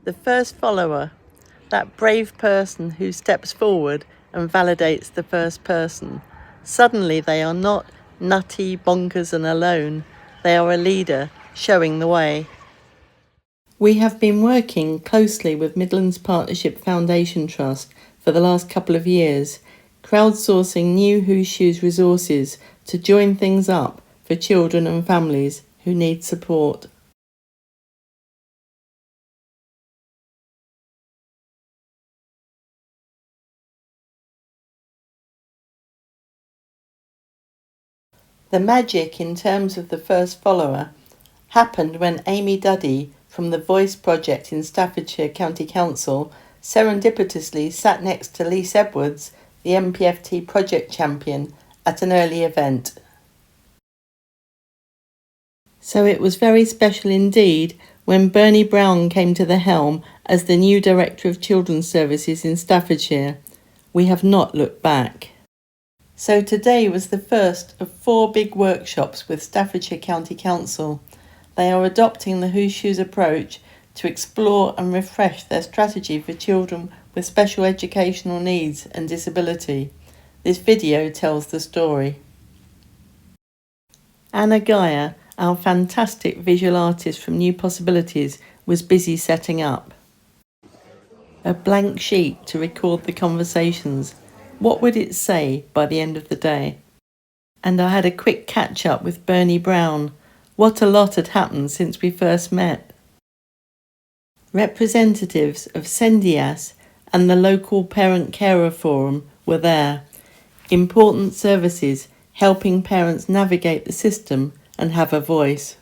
The first follower, that brave person who steps forward and validates the first person. Suddenly they are not nutty, bonkers and alone. They are a leader showing the way. We have been working closely with Midlands Partnership Foundation Trust for the last couple of years, crowdsourcing new Whose Shoes resources to join things up for children and families who need support. The magic in terms of the first follower happened when Amy Duddy from the Voice Project in Staffordshire County Council serendipitously sat next to Lise Edwards, the MPFT project champion, at an early event. So it was very special indeed when Bernie Brown came to the helm as the new Director of Children's Services in Staffordshire. We have not looked back. So today was the first of 4 big workshops with Staffordshire County Council. They are adopting the Whose Shoes approach to explore and refresh their strategy for children with special educational needs and disability. This video tells the story. Anna Geyer, our fantastic visual artist from New Possibilities, was busy setting up a blank sheet to record the conversations. What would it say by the end of the day? And I had a quick catch up with Bernie Brown. What a lot had happened since we first met. Representatives of SEND and the local Parent Carer Forum were there. Important services helping parents navigate the system and have a voice.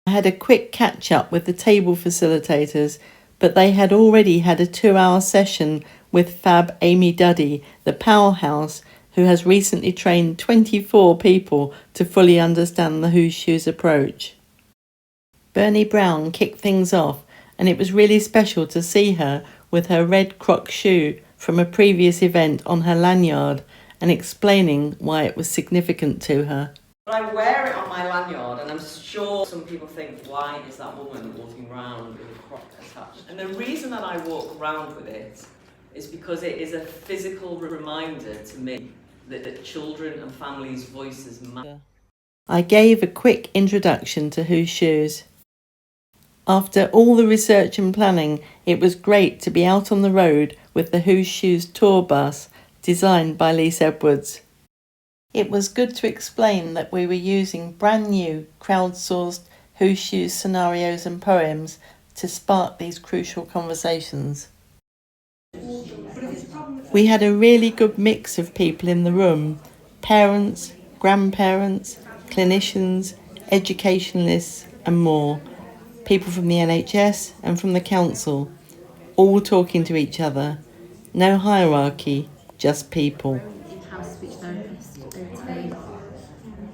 I had a quick catch up with the table facilitators, but they had already had a 2-hour session with Fab Amy Duddy, the powerhouse, who has recently trained 24 people to fully understand the Whose Shoes approach. Bernie Brown kicked things off, and it was really special to see her with her red Croc shoe from a previous event on her lanyard and explaining why it was significant to her. I wear it on my lanyard, and I'm sure some people think, why is that woman walking around with a Croc attached? And the reason that I walk around with it is because it is a physical reminder to me that children and families' voices matter. I gave a quick introduction to Whose Shoes. After all the research and planning, it was great to be out on the road with the Whose Shoes tour bus designed by Lise Edwards. It was good to explain that we were using brand new crowdsourced Whose Shoes scenarios and poems to spark these crucial conversations. We had a really good mix of people in the room: parents, grandparents, clinicians, educationalists and more. People from the NHS and from the council, all talking to each other. No hierarchy, just people. In-house speech therapist today.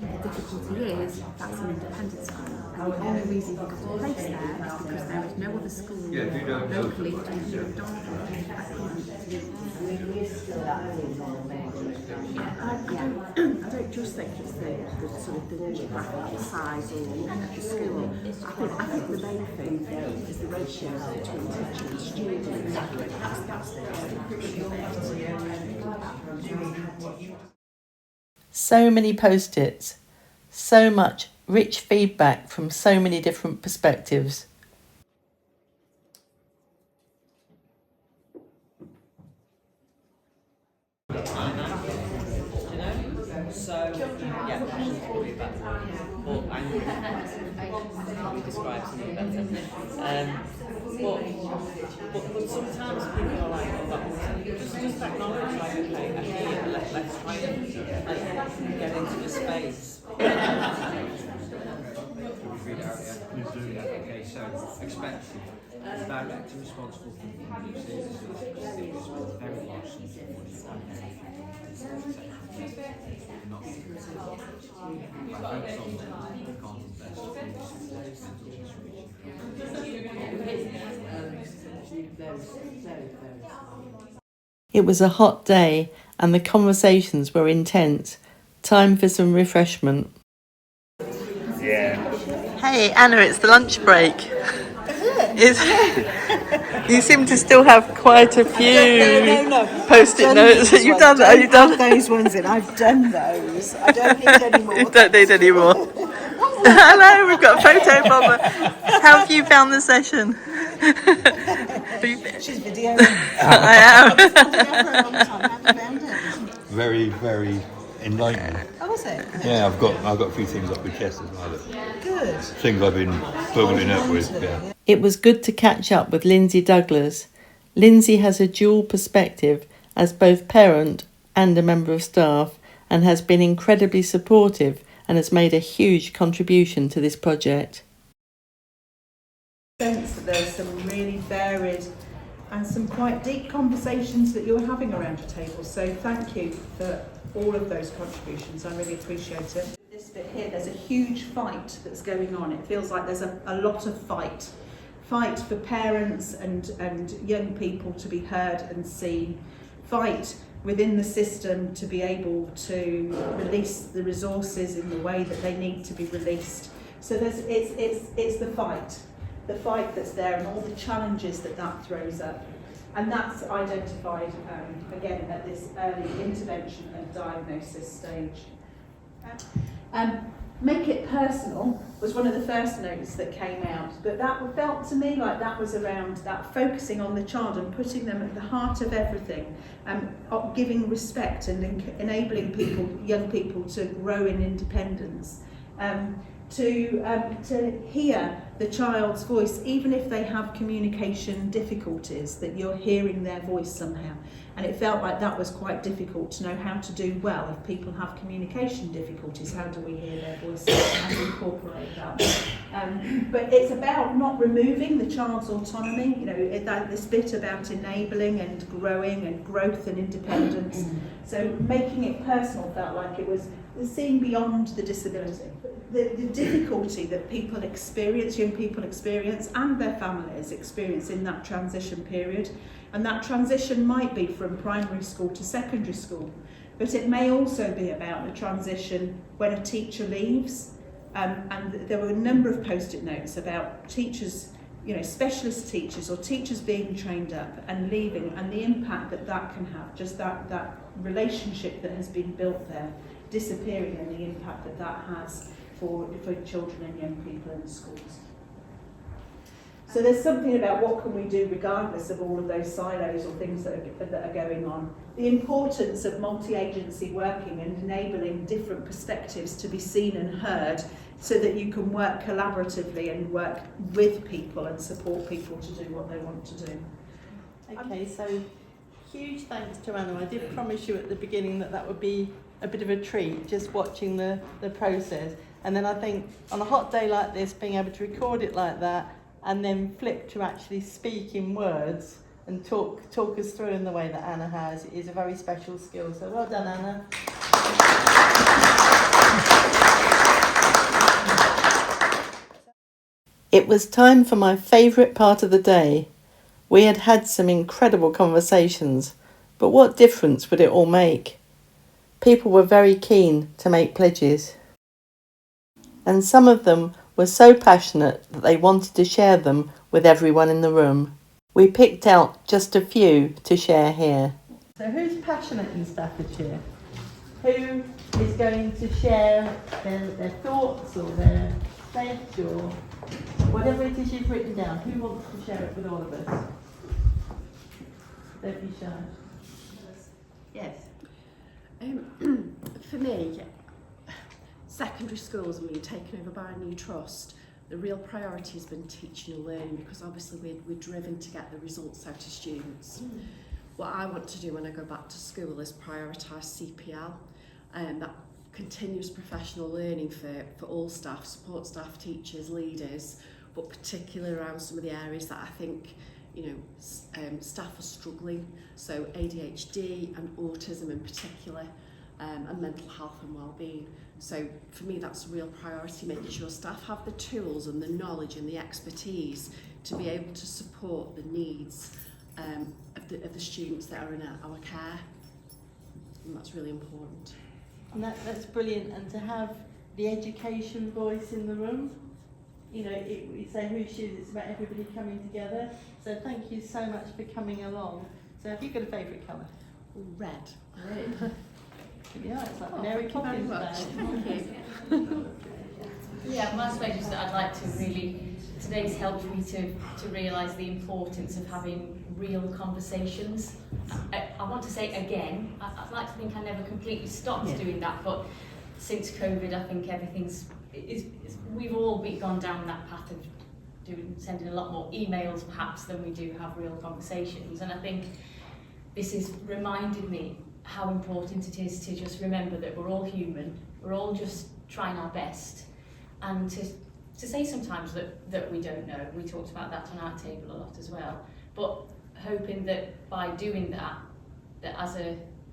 The difficulty is that's an independent school, and the only reason he got a place there is because there is no other school locally to do it. I don't just think it's the sort of the geographical size or the school. I think the main thing is the ratios between teacher and student. That's So many post-its, so much rich feedback from so many different perspectives. So, yeah, passion's probably about or angry. We describe something better. But sometimes people are like, oh, just acknowledge, like, okay, I hear it, let's try and get into the space. Okay, so expect the director responsible for the uses is very large It was a hot day and the conversations were intense. Time for some refreshment. Yeah. Hey Anna, it's the lunch break. Is it? You seem to still have quite a few post-it notes. You've done that. You've done those ones in. I've done those. I don't need any more. You don't need any more. Hello, we've got a photo bomber. How have you found the session? She's videoing. I am. For a long time. How have you found it? Very, very enlightening. Oh, was it? Yeah, I've got a few things off my chest as well. Good. Things I've been struggling up with. Yeah. It was good to catch up with Lindsay Douglas. Lindsay has a dual perspective as both parent and a member of staff, and has been incredibly supportive and has made a huge contribution to this project. Sense that there's some really varied and some quite deep conversations that you're having around your table. So thank you for all of those contributions. I really appreciate it. This bit here, there's a huge fight that's going on. It feels like there's a lot of fight for parents and young people to be heard and seen, fight within the system to be able to release the resources in the way that they need to be released. So it's the fight that's there and all the challenges that throws up. And that's identified, again, at this early intervention and diagnosis stage. Make it personal was one of the first notes that came out, but that felt to me like that was around that focusing on the child and putting them at the heart of everything, giving respect and enabling young people to grow in independence, to hear the child's voice, even if they have communication difficulties, that you're hearing their voice somehow. And it felt like that was quite difficult to know how to do well. If people have communication difficulties, how do we hear their voices and incorporate that? But it's about not removing the child's autonomy, this bit about enabling and growing and growth and independence. So making it personal felt like it was seeing beyond the disability. The difficulty that people experience, young people experience, and their families experience in that transition period. And that transition might be from primary school to secondary school, but it may also be about the transition when a teacher leaves. And there were a number of post-it notes about teachers, specialist teachers or teachers being trained up and leaving, and the impact that can have, just that relationship that has been built there, disappearing, and the impact that has for children and young people in the schools. So there's something about what can we do regardless of all of those silos or things that are going on. The importance of multi-agency working and enabling different perspectives to be seen and heard so that you can work collaboratively and work with people and support people to do what they want to do. Okay, so huge thanks to Anna. I did promise you at the beginning that would be a bit of a treat, just watching the process. And then I think on a hot day like this, being able to record it like that and then flip to actually speak in words and talk us through in the way that Anna has is a very special skill. So well done, Anna. It was time for my favourite part of the day. We had had some incredible conversations, but what difference would it all make? People were very keen to make pledges, and some of them were so passionate that they wanted to share them with everyone in the room. We picked out just a few to share here. So who's passionate in Staffordshire? Who is going to share their thoughts or their pledge or whatever it is you've written down? Who wants to share it with all of us? Don't be shy. Yes. For me, secondary schools and being taken over by a new trust, the real priority has been teaching and learning, because obviously we're driven to get the results out of students. What I want to do when I go back to school is prioritise CPL, and that continuous professional learning for all staff, support staff, teachers, leaders, but particularly around some of the areas that I think staff are struggling, so ADHD and autism in particular, and mental health and wellbeing. So for me that's a real priority, making sure staff have the tools and the knowledge and the expertise to be able to support the needs of the students that are in our care, and that's really important. And that's brilliant, and to have the education voice in the room you know, we say whose shoes, it's about everybody coming together. So thank you so much for coming along. So have you got a favourite colour? Red. Red. Yeah, it's like Mary Thank you very Poppins much. bag. Thank you. Yeah, my message is that I'd like to really, today's helped me to realise the importance of having real conversations. I want to say again, I'd like to think I never completely stopped doing that, but since COVID I think we've all gone down that path of sending a lot more emails perhaps than we do have real conversations, and I think this has reminded me how important it is to just remember that we're all human, we're all just trying our best, and to say sometimes that we don't know. We talked about that on our table a lot as well, but hoping that by doing that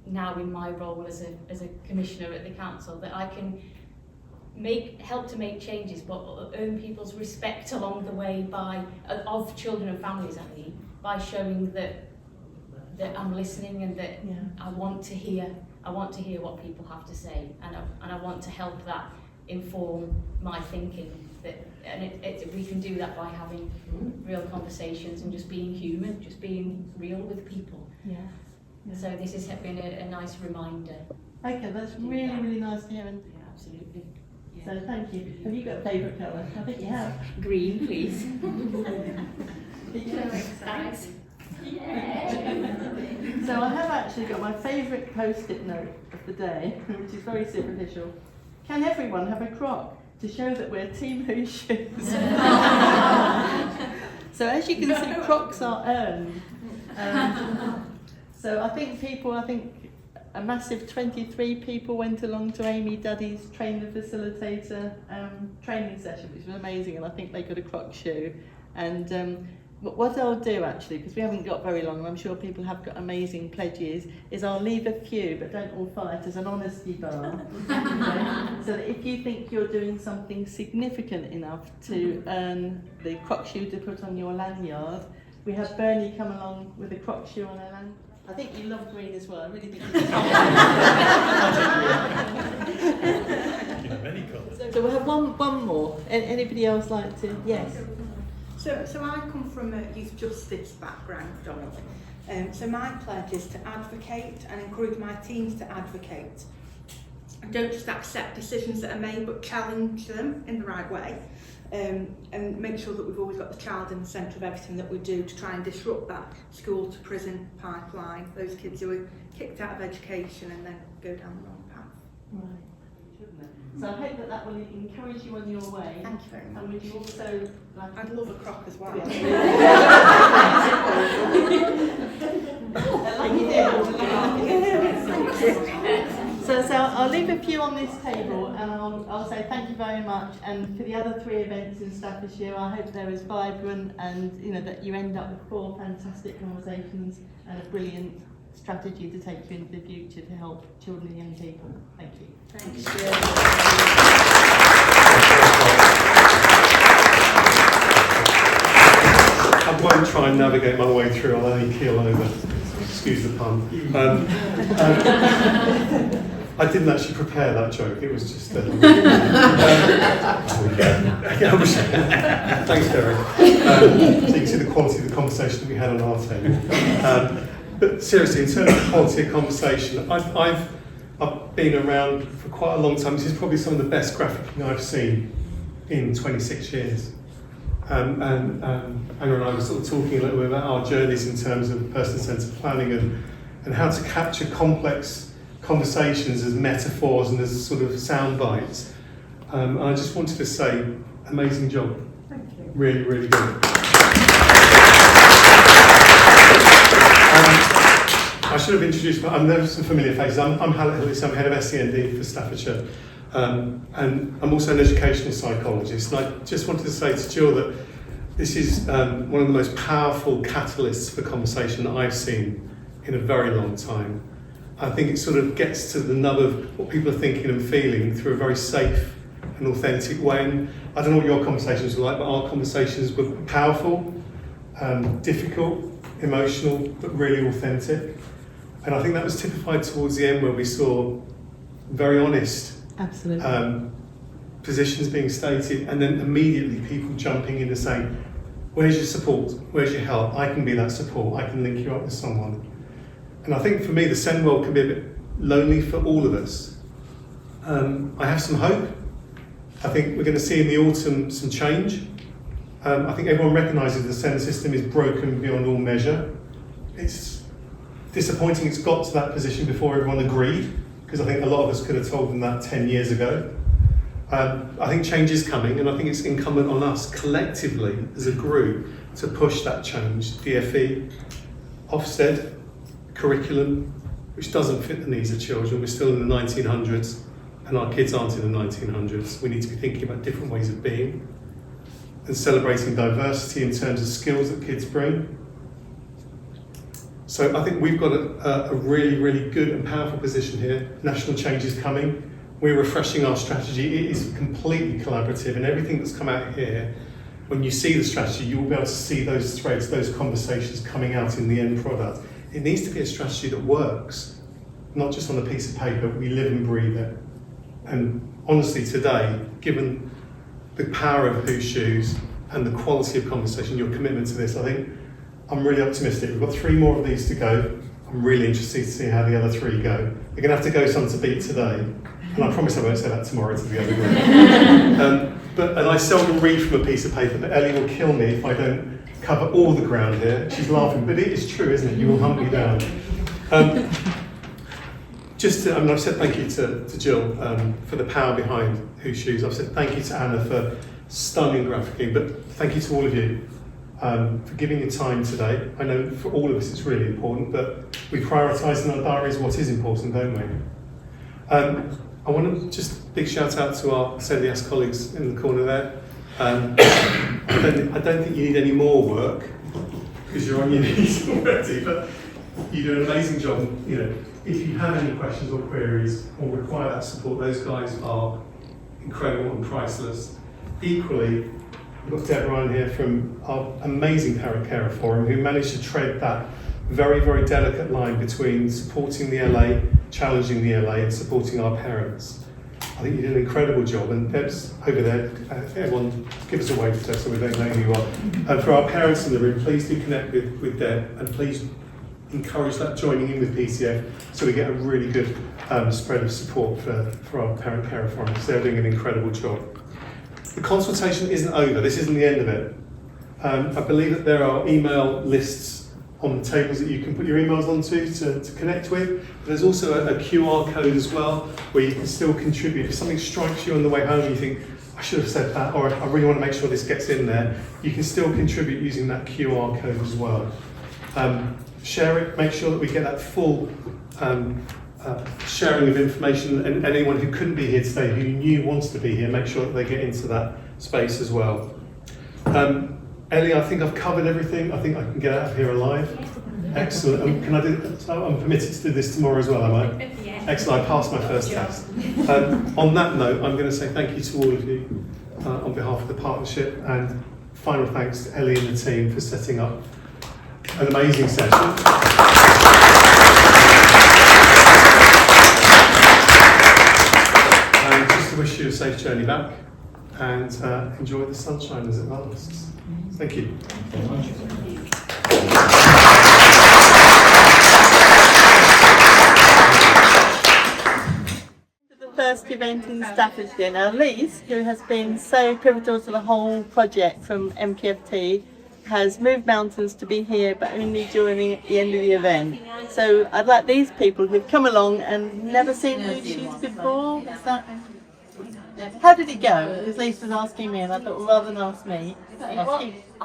now in my role as a commissioner at the council, that I can help to make changes, but earn people's respect along the way of children and families, I mean, by showing that I'm listening and that I want to hear what people have to say, and I want to help that inform my thinking. We can do that by having real conversations and just being human, just being real with people. Yeah. So this has been a nice reminder. Okay, that's really, really nice to hear. And Yeah, absolutely. Yeah. so thank you. Have you got a favourite colour? I think you have. Green, please. Thanks. So I have actually got my favourite post-it note of the day, which is very superficial. Can everyone have a croc to show that we're Team Whose Shoes? So as you can see, crocs are earned. So I think a massive 23 people went along to Amy Duddy's Train the Facilitator training session, which was amazing, and I think they got a croc shoe. And what I'll do actually, because we haven't got very long and I'm sure people have got amazing pledges, is I'll leave a few, but don't all fight, as an honesty bar. So that if you think you're doing something significant enough to earn the croc shoe to put on your lanyard, we have Bernie come along with a croc shoe on her lanyard. I think you love green as well, I really think You know, many colours. So we'll have one more. Anybody else like to? Yes. So I come from a youth justice background predominantly. So my pledge is to advocate and encourage my teams to advocate. And don't just accept decisions that are made, but challenge them in the right way. And make sure that we've always got the child in the centre of everything that we do to try and disrupt that school to prison pipeline. Those kids who are kicked out of education and then go down the wrong path. Right. So I hope that will encourage you on your way. Thank you very much. And would you also like? I'd love a croc as well. Like you did. So I'll leave a few on this table, and I'll say thank you very much. And for the other 3 events in Staffordshire, I hope they're as vibrant, and that you end up with 4 fantastic conversations and a brilliant strategy to take you into the future to help children and young people. Thank you. Thanks. I won't try and navigate my way through, I'll only keel over. Excuse the pun. I didn't actually prepare that joke, it was just... Thanks, Derek. So you can see the quality of the conversation that we had on our table. But seriously, in terms of quality of conversation, I've been around for quite a long time. This is probably some of the best graphicing I've seen in 26 years. Anna and I were sort of talking a little bit about our journeys in terms of person-centred planning and how to capture complex conversations as metaphors and as sort of sound bites. And I just wanted to say, amazing job. Thank you. Really, really good. I should have introduced there are some familiar faces. I'm Hallett Hillis, I'm head of SEND for Staffordshire, and I'm also an educational psychologist. And I just wanted to say to Jill that this is one of the most powerful catalysts for conversation that I've seen in a very long time. I think it sort of gets to the nub of what people are thinking and feeling through a very safe and authentic way. And I don't know what your conversations were like, but our conversations were powerful, difficult, emotional, but really authentic. And I think that was typified towards the end, where we saw very honest, Absolutely. positions being stated, and then immediately people jumping in and saying, where's your support? Where's your help? I can be that support. I can link you up with someone. And I think for me, the SEND world can be a bit lonely for all of us. I have some hope. I think we're going to see in the autumn some change. I think everyone recognises the SEND system is broken beyond all measure. It's disappointing it's got to that position before everyone agreed, because I think a lot of us could have told them that 10 years ago. I think change is coming, and I think it's incumbent on us collectively as a group to push that change. DFE, Ofsted, curriculum, which doesn't fit the needs of children. We're still in the 1900s, and our kids aren't in the 1900s. We need to be thinking about different ways of being and celebrating diversity in terms of skills that kids bring. So I think we've got a really, really good and powerful position here. National change is coming. We're refreshing our strategy. It is completely collaborative, and everything that's come out here, when you see the strategy, you will be able to see those threads, those conversations coming out in the end product. It needs to be a strategy that works, not just on a piece of paper. We live and breathe it. And honestly, today, given the power of Whose Shoes and the quality of conversation, your commitment to this, I think I'm really optimistic. We've got 3 more of these to go. I'm really interested to see how the other 3 go. We're going to have to go some to beat today. And I promise I won't say that tomorrow to the other group. And I seldom read from a piece of paper, but Ellie will kill me if I don't cover all the ground here. She's laughing, but it is true, isn't it? You will hunt me down. I've said thank you to Jill for the power behind Whose Shoes. I've said thank you to Anna for stunning graphicking, but thank you to all of you for giving your time today. I know for all of us it's really important, but we prioritise in our diaries what is important, don't we? I want to just big shout out to our SEND colleagues in the corner there. I don't think you need any more work because you're on your knees already, but you do an amazing job. You know, if you have any questions or queries or require that support, those guys are incredible and priceless. Equally, we've got Deborah on here from our amazing Parent Carer Forum, who managed to tread that very, very delicate line between supporting the LA, challenging the LA, and supporting our parents. I think you did an incredible job, and Deb's over there. Everyone, give us a wave to Deb so we don't know who you are. And for our parents in the room, please do connect with Deb, and please encourage that joining in with PCF so we get a really good spread of support for our Parent Carer Forum, because they're doing an incredible job. The consultation isn't over. This isn't the end of it. I believe that there are email lists on the tables that you can put your emails onto to connect with. But there's also a QR code as well where you can still contribute. If something strikes you on the way home and you think, I should have said that, or I really want to make sure this gets in there, you can still contribute using that QR code as well. Share it, make sure that we get that full sharing of information, and anyone who couldn't be here today, who you knew wants to be here, make sure that they get into that space as well. Ellie, I think I've covered everything. I think I can get out of here alive. Excellent. Can I do? So I'm permitted to do this tomorrow as well, am I? Yeah. Excellent. I passed my first test. On that note, I'm going to say thank you to all of you on behalf of the partnership, and final thanks to Ellie and the team for setting up an amazing session. And just to wish you a safe journey back, and enjoy the sunshine as it lasts. Thank you. Very much. The first event in Staffordshire. Now, Lise, who has been so pivotal to the whole project from MPFT, has moved mountains to be here, but only during the end of the event. So I'd like these people who've come along and never seen Whose Shoes before. How did it go? Because Lise was asking me, and I thought, well, rather than ask me, I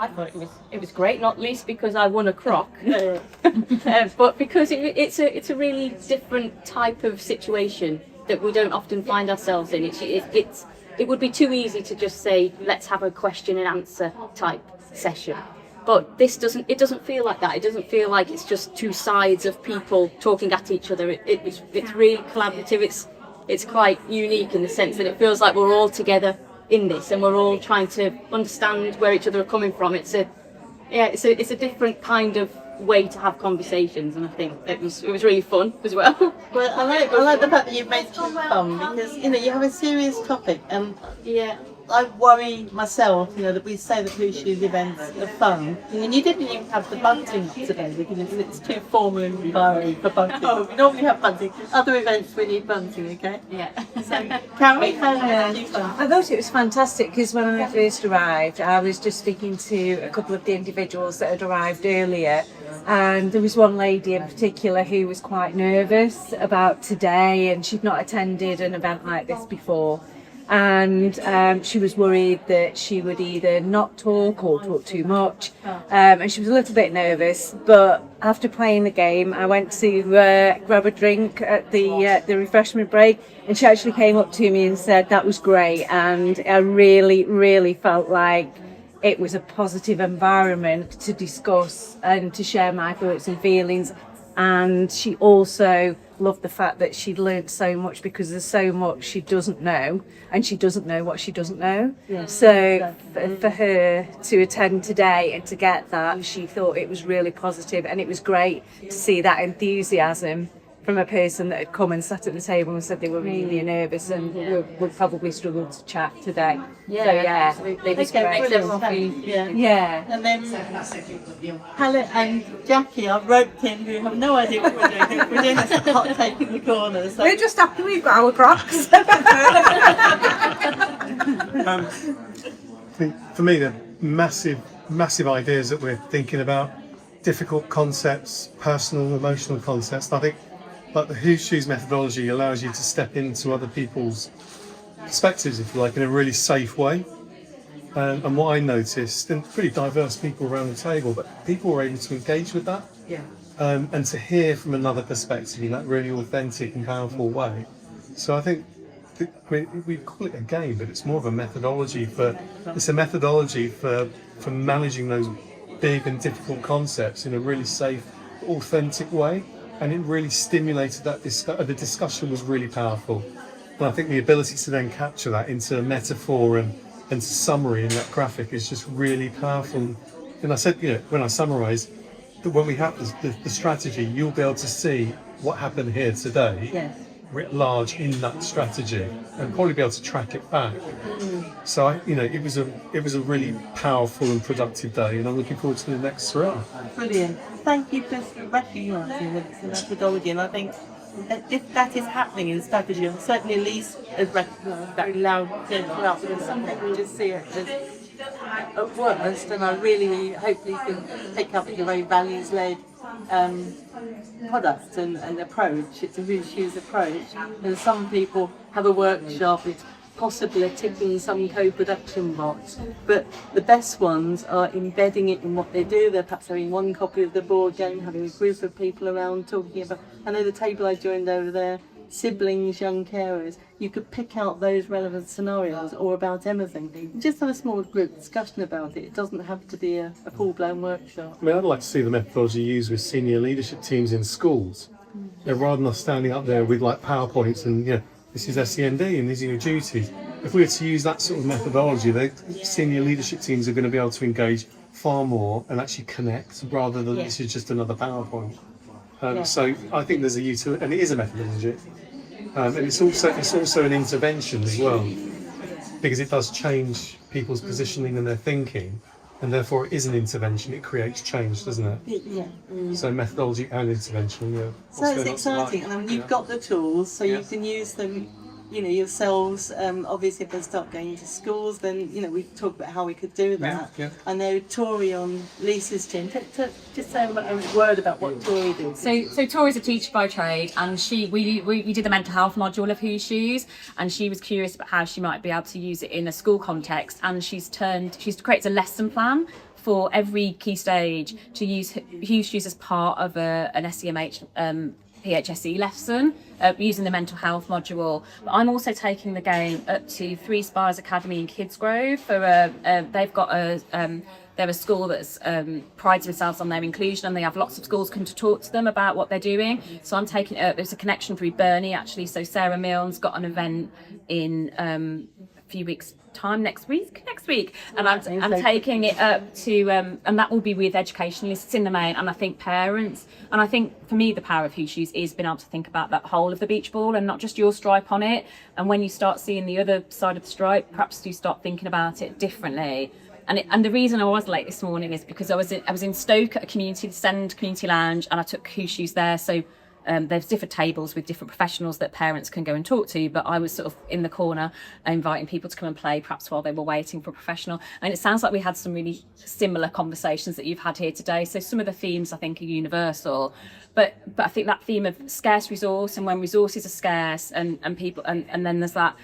thought it was great, not least because I won a croc, but because it's a really different type of situation that we don't often find ourselves in. It would be too easy to just say, let's have a question and answer type session, but this doesn't feel like that. It doesn't feel like it's just two sides of people talking at each other. It's really collaborative. It's quite unique in the sense that it feels like we're all together in this, and we're all trying to understand where each other are coming from. It's yeah, it's a different kind of way to have conversations, and I think it was really fun as well. Well, I like the fact that you've made it fun, because you have a serious topic, and Yeah. I worry myself, that we say that Blue Shoes events are fun, and you didn't even have the bunting up today because it's too formal and environment for bunting. Oh, we normally have bunting. Other events we need bunting, okay? Yeah. So, Carol, how did you find? I thought it was fantastic because when I first arrived, I was just speaking to a couple of the individuals that had arrived earlier, and there was one lady in particular who was quite nervous about today, and she'd not attended an event like this before. And she was worried that she would either not talk or talk too much, and she was a little bit nervous. But after playing the game, I went to grab a drink at the refreshment break, and she actually came up to me and said that was great, and I really felt like it was a positive environment to discuss and to share my thoughts and feelings. And she also loved the fact that she'd learned so much, because there's so much she doesn't know, and she doesn't know what she doesn't know. Yeah. So for her to attend today and to get that, she thought it was really positive, and it was great to see that enthusiasm from a person that had come and sat at the table and said they were really nervous and would probably struggle to chat today. Yeah, so yeah, absolutely. it was Okay, great. brilliant. Yeah. And then Helen and Jackie, our rope team, who have no idea what we're doing. We're doing this hot take in the corner. So. We're just happy we've got our Crocs. For me, the massive ideas that we're thinking about, difficult concepts, personal, emotional concepts. I think like the Who Shoes methodology allows you to step into other people's perspectives, if you like, in a really safe way. And what I noticed, and pretty diverse people around the table, but people were able to engage with that. Yeah. And to hear from another perspective in that really authentic and powerful way. So I think, we call it a game, but it's more of a methodology for managing those big and difficult concepts in a really safe, authentic way. And it really stimulated that the discussion was really powerful. And I think the ability to then capture that into a metaphor and summary in that graphic is just really powerful. And I said, when I summarise, that when we have the strategy, you'll be able to see what happened here today, writ large in that strategy, and probably be able to track it back. So it was a really powerful and productive day, and I'm looking forward to the next three. Brilliant. Thank you for recognising that it's a methodology, and I think if that is happening in Staffordshire, and certainly Elise has recognised very loudly throughout, because some people just see it as at worst, and I really hopefully can pick up your very values-led product and approach. It's a Who Shoes approach, and some people have a workshop, it's possibly a ticking some co-production box, but the best ones are embedding it in what they do. They're perhaps having one copy of the board game, having a group of people around talking about, I know the table I joined over there, siblings, young carers. You could pick out those relevant scenarios or about anything. Just have a small group discussion about it. It doesn't have to be a full-blown workshop. I mean, I'd like to see the methodology used with senior leadership teams in schools. Rather than us standing up there with like PowerPoints and this is SEND and these are your duties. If we were to use that sort of methodology, the senior leadership teams are going to be able to engage far more and actually connect, rather than this is just another PowerPoint. So I think there's a utility, and it is a methodology, and it's also an intervention as well, because it does change people's positioning and their thinking, and therefore it is an intervention. It creates change, doesn't it? Yeah. So methodology and intervention, So it's exciting, and I mean, you've got the tools, so you can use them, yourselves. Obviously, if they start going into schools, then we've talked about how we could do that. I know Tori on Lisa's team. Just say a word about what Tori did. So Tori's a teacher by trade, and we did the mental health module of Who Shoes, and she was curious about how she might be able to use it in a school context, and she's created a lesson plan for every key stage to use Who Shoes as part of an SEMH PHSE lesson using the mental health module. But I'm also taking the game up to Three Spires Academy in Kidsgrove. They're a school that prides themselves on their inclusion, and they have lots of schools come to talk to them about what they're doing. So I'm taking it up. There's a connection through Bernie actually. So Sarah Milne's got an event in few weeks time next week, and I'm taking it up to and that will be with educationalists in the main, and I think parents, and I think for me the power of Who Shoes is being able to think about that whole of the beach ball and not just your stripe on it. And when you start seeing the other side of the stripe, perhaps you start thinking about it differently. And the reason I was late this morning is because I was in Stoke at a community SEND community lounge, and I took Who Shoes there. So there's different tables with different professionals that parents can go and talk to, but I was sort of in the corner inviting people to come and play, perhaps while they were waiting for a professional. And it sounds like we had some really similar conversations that you've had here today. So some of the themes I think are universal, but I think that theme of scarce resource, and when resources are scarce and people and then there's that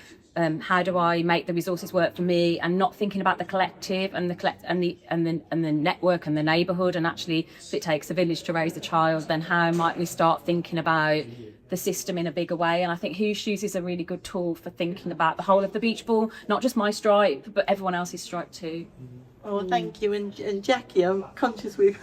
how do I make the resources work for me, and not thinking about the collective and the network and the neighbourhood, and actually if it takes a village to raise a child, then how might we start thinking about the system in a bigger way. And I think Who Shoes is a really good tool for thinking about the whole of the beach ball, not just my stripe but everyone else's stripe too. Oh, thank you. And Jackie, I'm conscious we've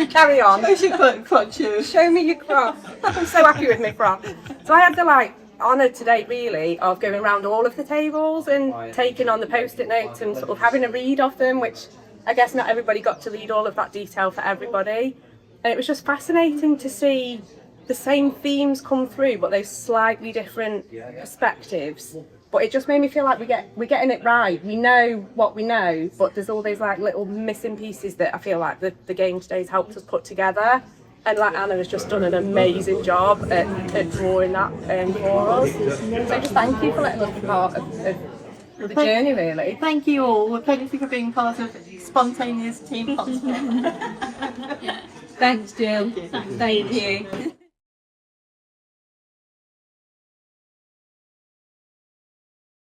carry on. Show me your cross. I'm so happy with my frock. So I had the honour today really of going around all of the tables and taking on the post-it notes and sort of having a read of them, which I guess not everybody got to read all of that detail for everybody. And it was just fascinating to see the same themes come through, but those slightly different perspectives. But it just made me feel like we're getting it right. We know what we know, but there's all those little missing pieces that I feel like the game today's helped us put together. And Anna has just done an amazing job at drawing that for us. So just thank you for letting us be part of the journey, really. Thank you all. Thank you for being part of spontaneous team concert. Thanks, Jill. Thank you.